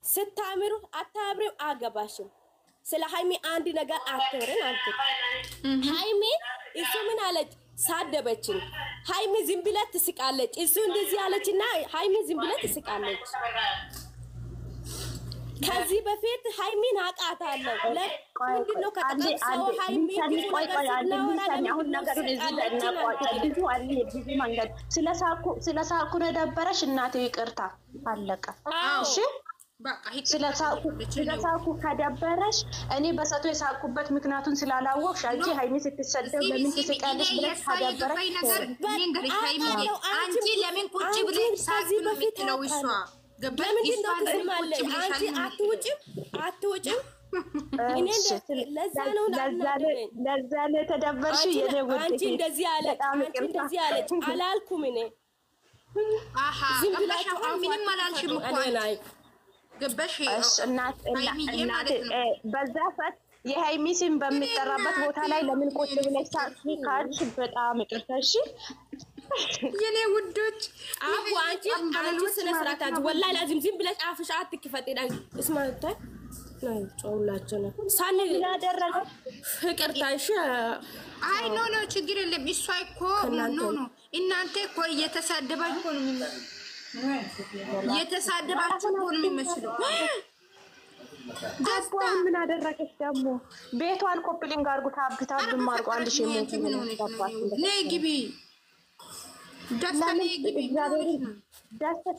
ስታምሩ አታብሪው አገባሽም ስለ ሃይሚ አንድ ነገር አትወረን አንተ ሃይሚ እሱ ምን አለች ሳደበችን ሃይሚ ዝም ብላ ትስቃለች እሱ እንደዚህ አለችና ሃይሚ ዝም ብላ ትስቃለች ከዚህ በፊት ሃይሚን አቃታለሁ ለምንድነው ከተቀሰው ሃይሚ ቆይ አሁን ነገሩን እዚህ እናቋጭ ብዙ አለ ብዙ መንገድ ስለሳኩ ነደበረሽ እናቴ ይቅርታ አለቀ እሺ በቃ ስለሳኩ ከደበረሽ እኔ በሰቶ የሳኩበት ምክንያቱን ስላላወቅሽ አንቺ ሃይሚ ስትሰደብ ለምን ትስቃለሽ ብለሽ ከደበረሽ አንቺ ለምን ቁጭ ብለሽ ሳኩ ነው የምትለው እሷ ለምንድን ነው ትስማለች አንቺ አትውጭም እኔ ለዛ ነው ተደበርሽ የኔ ውድ አንቺ እንደዚህ አለች አላልኩም እኔ አሃ ገባሽ ምንም አላልሽም እኮ ገባሽ እናት በዛ ፈት የሃይሚ ስም በሚጠራበት ቦታ ላይ ለምን ቁጭ ብለሽ ሳቂ ካልሽ በጣም ይቅርታ እሺ የኔ ውዶች አቡ አንቺ ስነ ስርዓት ወላሂ ላዚም ዝም ብለሽ አፍሽ አትክፈጤዳ እስማታ ነው ጾላችሁ ነው ሳኒ ያደረገ ፍቅርታ እሺ አይ ኖ ችግር የለም እሷ እኮ ኖ እናንተ እኮ እየተሳደባችሁ ነው የሚመስለው ደስታ ምን አደረገች ደግሞ ቤቷን ኮፕሊንግ አርጉ ታብታብ ማርቁ አንድ ሺህ ሞት ነይ ግቢ ደስታ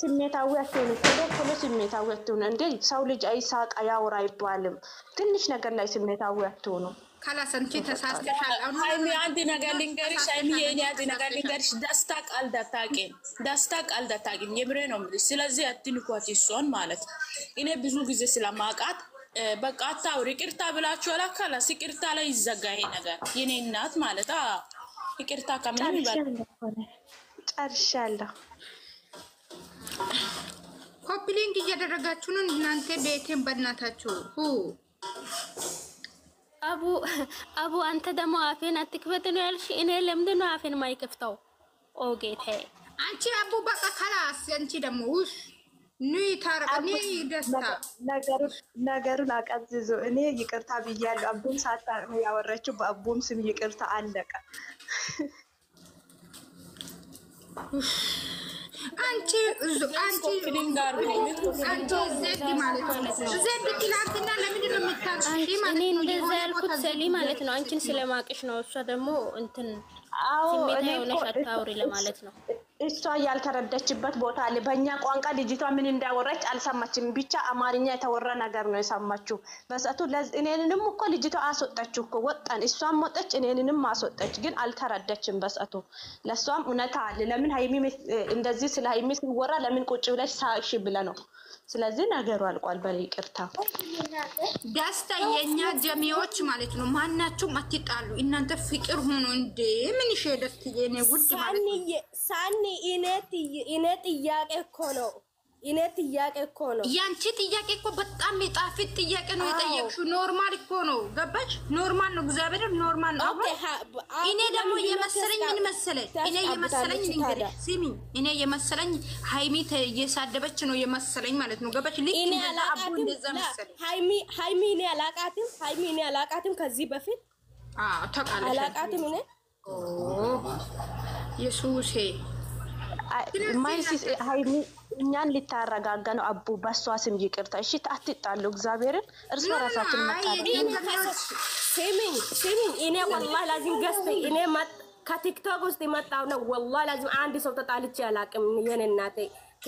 ስሜታዊ አትሆኑ ኮሎ ስሜታዊ አትሆኑ እንዴ ሰው ልጅ አይሳቅ ያወራ አይባልም ትንሽ ነገር ላይ ስሜታዊ አትሆኑ ካላሰንቺ ተሳስተሻል ሃይሚ አንድ ነገር ልንገርሽ ሃይሚ የኔ አንድ ነገር ልንገርሽ ደስታ ቃል ዳታቂም የምሬ ነው የምልሽ ስለዚህ አትንኳት እሷን ማለት እኔ ብዙ ጊዜ ስለማውቃት በቃ አታውሪ ይቅርታ ብላችሁ አላካላ ይቅርታ ላይ ይዘጋይ ነገር የኔ እናት ማለት ይቅርታ ከምን ይባል ጨርሻለሁ ኮፕሊንግ እያደረጋችሁ ነው እናንተ ቤቴን በእናታችሁ አቡ አንተ ደግሞ አፌን አትክፈት ነው ያልሽ እኔ ለምንድን ነው አፌን ማይከፍተው ኦጌቴ አንቺ አቡ በቃ ካላስ አንቺ ደግሞ ውሽ ኑይ ታረቀኒ ደስታ ነገሩን አቀዝዞ እኔ ይቅርታ ብያለሁ አቡም ሳታ ነው ያወራችው በአቡም ስም ይቅርታ አለቀ አንቺ ፍሊንጋር አንቺ ዘድ ማለት ነው ዘድ ትላንትና ለምንድን ነው የምታውቂው ማለት ነው እኔ እንደዛ ያልኩት ሰሊ ማለት ነው አንቺን ስለማቅሽ ነው እሷ ደግሞ እንትን ስሜታዊ ሆነሽ አታውሪ ለማለት ነው እሷ ያልተረዳችበት ቦታ አለ በእኛ ቋንቋ ልጅቷ ምን እንዳወራች አልሰማችም ብቻ አማርኛ የተወራ ነገር ነው የሰማችው በሰቱ እኔንንም እኮ ልጅቷ አስወጣችው እኮ ወጣን እሷም ወጣች እኔንንም አስወጣች ግን አልተረዳችም በሰቱ ለሷም እውነታ አለ ለምን ሃይሚ እንደዚህ ስለ ሃይሚ ሲወራ ለምን ቁጭ ብለሽ ሳሽ ብለ ነው ስለዚህ ነገሩ አልቋል በይቅርታ ደስታ የኛ ጀሚዎች ማለት ነው ማናችሁም አትጣሉ እናንተ ፍቅር ሆኖ እንደ ምን ይሸደፍት የኔ ውድ ማለት ነው ሳኒ ኢኔ ጥያቄ እኮ ነው ያንቺ ጥያቄ እኮ በጣም የጣፍጥ ጥያቄ ነው የጠየቅሽው ኖርማል እኮ ነው ገባሽ ኖርማል ነው እግዚአብሔር ኖርማል ነው እኔ ደግሞ የመሰለኝ ምን መሰለኝ እኔ የመሰለኝ እንግዲህ ሲሚ እኔ የመሰለኝ ሃይሚ እየሳደበች ነው የመሰለኝ ማለት ነው ገባሽ ልክ አቡ እንደዛ መሰለኝ ሃይሚ እኔ አላቃትም ከዚህ በፊት ተቃለሽ አላቃትም እኔ ኢየሱስ ማይሲ ሃይሚ እኛን ሊታረጋጋ ነው አቡ በሷ ስም ይቅርታ እሺ አትጣሉ እግዚአብሔርን እርስ በራሳችን መጣጣሉ ሲሚኝ እኔ ወላሂ ላዚም ገስተ እኔ ከቲክቶክ ውስጥ የመጣው ነው ወላሂ ላዚም አንድ ሰው ተጣልቼ አላቅም የኔ እናቴ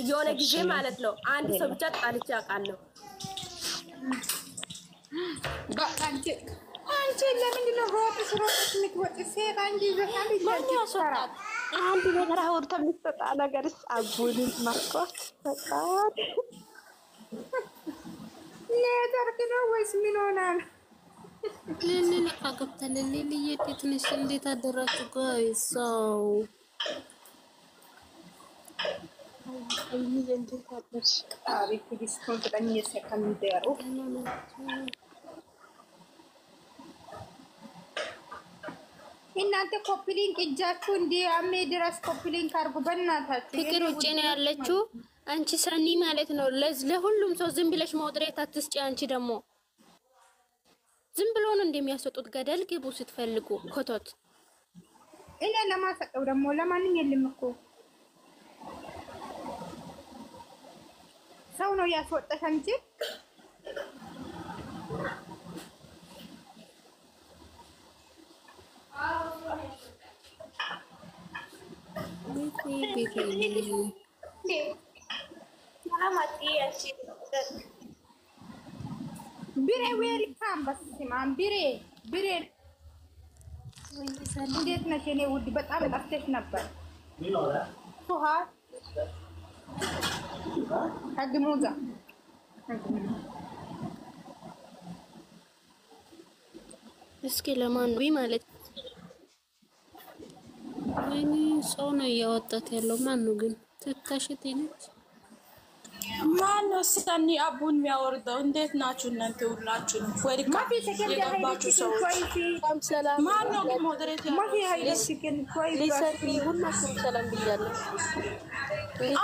የሆነ ጊዜ ማለት ነው አንድ ሰው ብቻ ተጣልቼ አውቃለሁ አንቺ ለምንድን ነው ሮጥሽ የምትወጪ ሴት አንቺ ዘካሊ ያሰጣት አንድ ነገር አውርታ የምትጠጣ ነገርስ አቡን ማስቆት ፈቃድ ኔትወርክ ነው ወይስ ምን ሆናል ለምን አቀብተልል ለየትንሽ እንዴት አደራችሁ ጋይስ ሰው እንዴት አደረሽ አሪፍ ዲስኮንት ቀን የሰከንድ ያሩ እናንተ ኮፕሊንግ እጃችሁ እንዲ አሜ ድረስ ኮፕሊንግ አርጉ በእናታችሁ ፍቅር ውጪ ነው ያለችው አንቺ ሰኒ ማለት ነው ለሁሉም ሰው ዝም ብለሽ ሞዴሬት አትስጪ። አንቺ ደግሞ ዝም ብሎ ነው እንደሚያስወጡት። ገደል ግቡ ስትፈልጉ ኮቶት። እኔ ለማሰቀው ደግሞ ለማንም የለም እኮ ሰው ነው ያስወጣሽ እንጂ ቢሬ ዌልካም በስማም ቢሬ እንዴት ነሽ የኔ ውድ? በጣም ጠፍተሽ ነበር። ሱሃር ሀግ ሙዛ እስኪ ለማን ነው ማለት ወይኔ ሰው ነው እያወጣት ያለው። ማን ነው ግን? ትታሽት ነች። ማን ነው ሰኒ አቡን የሚያወርደው? እንዴት ናችሁ እናንተ ሁላችሁ? ወይ ካፌ የገባችሁ ሰዎች ማን ነው ግን ሞዴሬት ሊሰኒ ሁላችሁም ሰላም ብያለሁ።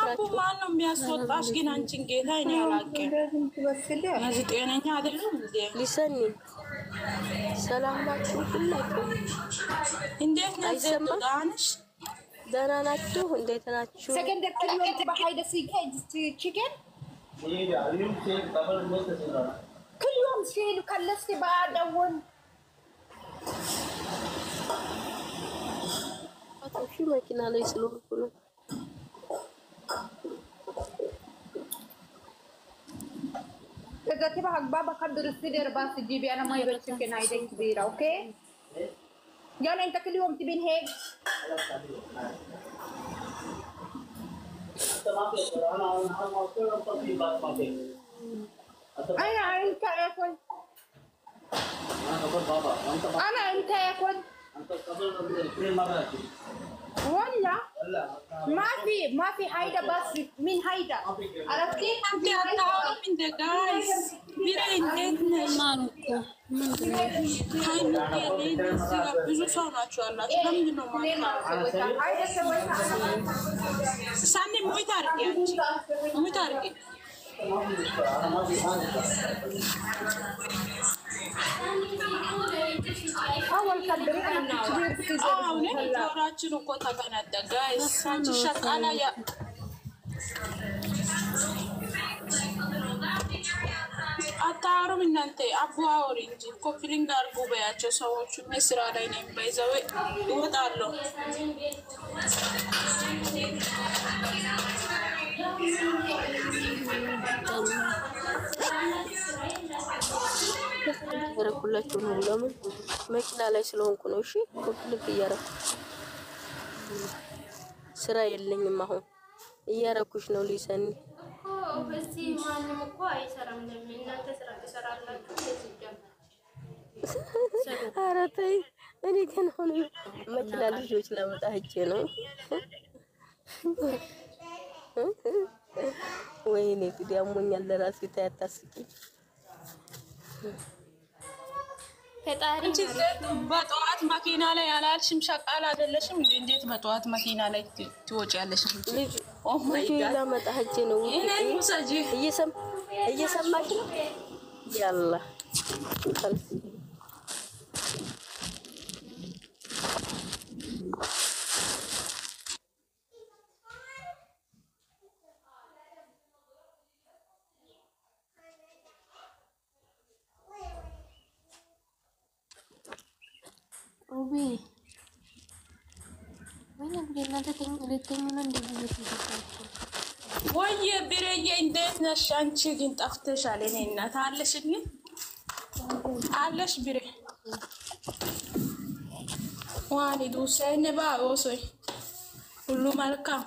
አቡ ማን ነው የሚያስወጣሽ ግን? አንቺን ጌታ እኔ አላውቅም። እነዚህ ጤነኛ አይደሉም እንዴ? ሊሰኒ ሰላም ናችሁ ሁላችሁም? እንዴት ነው ዘንዳንሽ? ደህና ናችሁ? እንዴት ናችሁ? ሰከንድ ክሊዮት በሃይደ ሲከጅ ቺከን ክሊዮም ሲሉ ከለስ ባደውን አጥፊ መኪና ላይ ስለሆንኩ ነው። ተገተባ አግባባ ከድርስ ደርባስ ጂቢያና ማይበልሽከና አይደክ ቢራ ኦኬ ያለ እንተ ክሊዮም ትቢን ሄግ أنا أنت أكل ولا ما في هيدا بس من هيدا عرفتي؟ أنت أتعاون من the guys بيرين إنتنا مالكو هاي مكيالين نسيها بزو صاناتشو الله شلام جنو مالكو هيدا سويتها ساني موي تاركي أنتي موي تاركي أول كبرنا ونحن كوتا كندا guys سانتي شغالة يا አታሩም እናንተ አቡ አውሪንጂ ኮፒሊንግ አርጉ በያቸው ሰዎቹ መስራ ላይ ነኝ ባይዘው ይወጣሉ። ያረኩላችሁ ነው። ለምን መኪና ላይ ስለሆንኩ ነው። እሺ ኮፒሊንግ እያረኩ ስራ የለኝም። አሁን እያረኩሽ ነው ሊሰኒ በዚህ ማንም እኮ አይሰራም። ለምን እናንተ ስራ ትሰራላችሁ? ኧረ ተይ። እኔ ግን አሁን መኪና ልጆች ላመጣ ሂጄ ነው። ወይኔ ጉድ ያሞኛል። ለራሴ ታያታስቂ ፈጣሪ በጠዋት መኪና ላይ አላልሽም? ሸቃል አይደለሽም እንዴ? እንዴት በጠዋት መኪና ላይ ትወጪያለሽ? ኦ ማይ ጋድ ላመጣ ሂጄ ነው። እየሰማች ነው ያላ ኦቤ ወይኔ ጉዴ! እናንተ ተኝተኝ ነው እንደዚህ እየተሰጣችሁ። ወይዬ ብሬዬ እንዴት ነሽ? አንቺ ግን ጠፍተሻል። እኔ እናት አለሽልኝ አለሽ ብሬ ዋኒ ዱሰይነ ባኦሶይ ሁሉ መልካም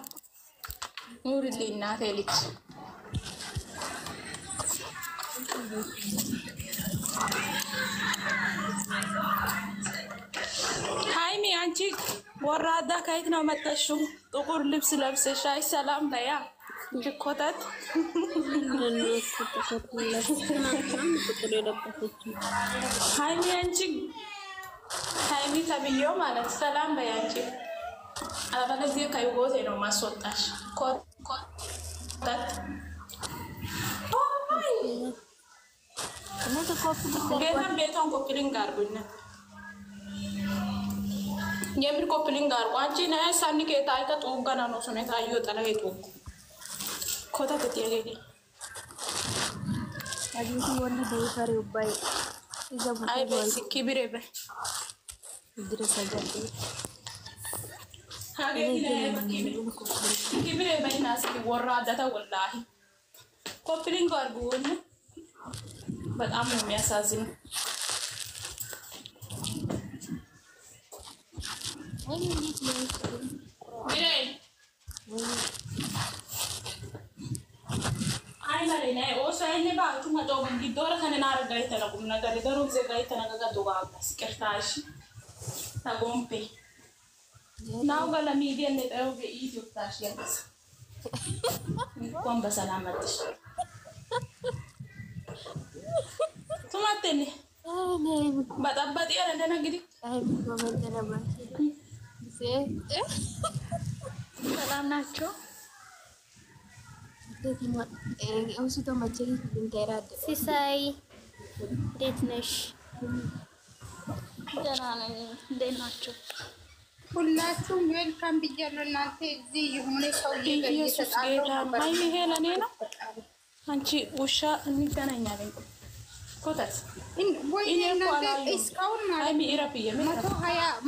ኑሪልኝ እናቴ ልጅ ሃይሚ አንቺ ወራዳ ከየት ነው መጣሽው? ጥቁር ልብስ ለብሰሽ አይ ሰላም በያ ጅኮታት ሃይሚ አንቺ ሃይሚ ተብዬው ማለት ሰላም በያ አንቺ አለበለዚያ ከይወቴ ነው ማስወጣሽ። ጌታን ቤቷን ኮፕሊንግ አድርጉኝ። የምር ኮፕሊንግ አድርጉ። አንቺ ነህ ሳኒ ኬታ አይተጡ ገና ነው ሱኔታ ይወጣላ ሄጡ ኮታ ተጥያገኝ አዲስ ወንድ ደይፈሪው ባይ ይዘቡ አይ በስ ኪብሬ በ ድረስ አጃጅ ኪብሬ በይናስ ወራዳታ ወላሂ ኮፕሊንግ አድርጉኝ። በጣም ነው የሚያሳዝነው። አይ ማለት ነው ኦሳይኔ ባቱ ማዶ እንዲዶረ ከነናረ ጋር የተነቁም ነገር ደሩ ዘጋይ ተነጋጋ ዶጋስ ቅርታሽ ታጎምፔ ናው ጋላ ሚዲያ ነጠው በኢትዮጵያሽ ያለስ እንኳን በሰላም መጥሽ ቱማተኒ በጣባጥ ያለ እንደነግዲ አይ በመንተለማ ሰላም ናቸው። እውስቶ መቼም እንተራደ ሲሳይ እንዴት ነሽ? ደህና ነኝ። እንዴት ናቸው? ሁላችሁም ዌልካም ብያለሁ። እናንተ እዚህ የሆነ ሰው ኢየሱስ ጌታ ማይ ይሄ ለኔ ነው። አንቺ ውሻ እንገናኛለን። ኮታስ ወይ እናንተ እስካሁን ማለት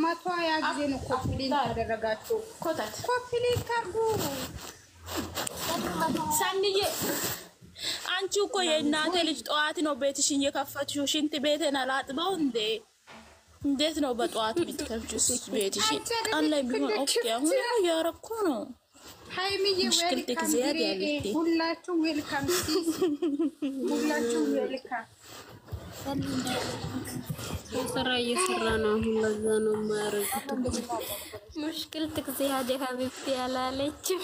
መቶ ሀያ ጊዜ ነው ኮፕሊንግ ያደረጋችሁ። ኮታት ኮፕሊንግ ካርጉ ሳንዬ አንቺ እኮ የእናቴ ልጅ ጠዋት ነው ቤትሽን የከፈትሽው። ሽንት ቤቴን አላጥበው እንዴ? እንዴት ነው በጠዋት ብትከፍቺው ቤትሽን? ቀን ላይ ቢሆን ኦኬ። አሁን ያረኩ ነው። ሃይሚዬ ዌልካም ሁላችሁ ዌልካም ሁላችሁ ዌልካም። ስራ እየሰራ ነው። አሁን ለዛ ነው የማያረጉት። ሙሽኪል ትክዜ ሀዲ ሀቢብቲ ያላለችም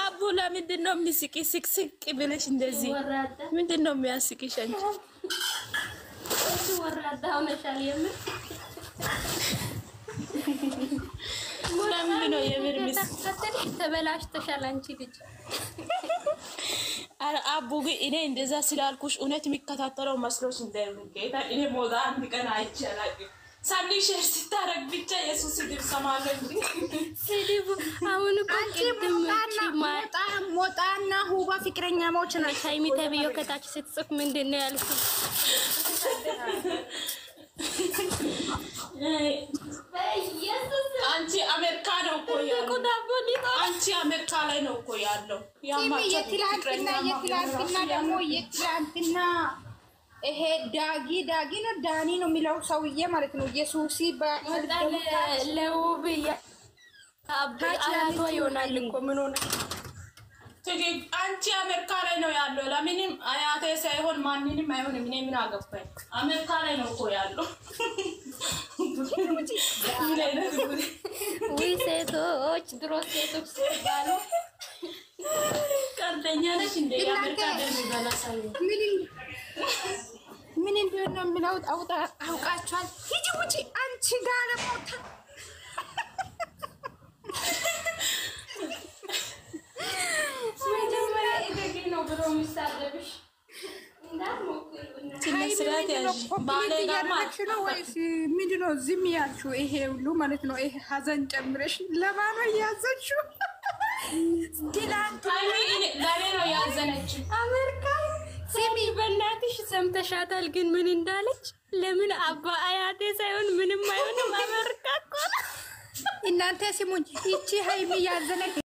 አቡ ለምንድን ነው የሚስቂ? ስቅስቅ ብለሽ እንደዚህ ምንድን ነው የሚያስቅሽ አንቺ? እሱ ወራዳ ሆነሻል። የምር ለምንድን ነው የምር ተበላሽተሻል አንቺ ልጅ። አረ አቡ ግን እኔ እንደዛ ስላልኩሽ እውነት የሚከታተለው መስሎሽ እንደምንጌታ እኔ ሞዳ አንድ ቀን አይቻላል። ሳኒ ሼር ስታረግ ብቻ ኢየሱስ ስድብ ሰማለሁ እንዴ? ስድብ አሁን እኮ ቅድም ሞጣና ሁባ ፍቅረኛሞች ናቸው። ሃይሚ ተብዮ ከታች ስትጽፍ ምንድን ነው ያልኩት? አንቺ አሜሪካ ነው እኮ ያለው። አንቺ አሜሪካ ላይ ነው እኮ ያለው። የትላንትና ደግሞ የትላንትና ይሄ ዳጊ ነው ዳኒ ነው የሚለው ሰውዬ ማለት ነው። የሱሲ ለውብ አባቷ ይሆናል እኮ ምን ሆነ? አንቺ አሜሪካ ላይ ነው ያለው። ለምንም አያቴ ሳይሆን ማንንም አይሆንም። እኔ ምን አገባኝ? አሜሪካ ላይ ነው እኮ ያለው። ውይ ሴቶች ድሮ ሴቶች ሲባሉ ቀልደኛ ነሽ እንደ የአሜሪካ ደም ይበላሳል። ምን እንደሆነ ነው የሚለው አውቃችኋል። ሂጂ ውጪ አንቺ ጋር ለሞታ መጀመሪያ እደግ ነው ብሎ የሚሳደብሽ ስነስርዓት ያዥ ባለ ጋማች ነው ወይስ ምንድን ነው ዝም ያልሽው? ይሄ ሁሉ ማለት ነው ይሄ ሀዘን ጨምረሽ ለማን ነው ያዘንሽው? ለኔ ነው ያዘነችው። አሜሪካ ስሚ በእናትሽ ሰምተሻታል? ግን ምን እንዳለች? ለምን አባ አያቴ ሳይሆን ምንም አይሆንም። አሜሪካ እኮ እናንተ ስሙኝ። ይቺ ሃይሚ ያዘነች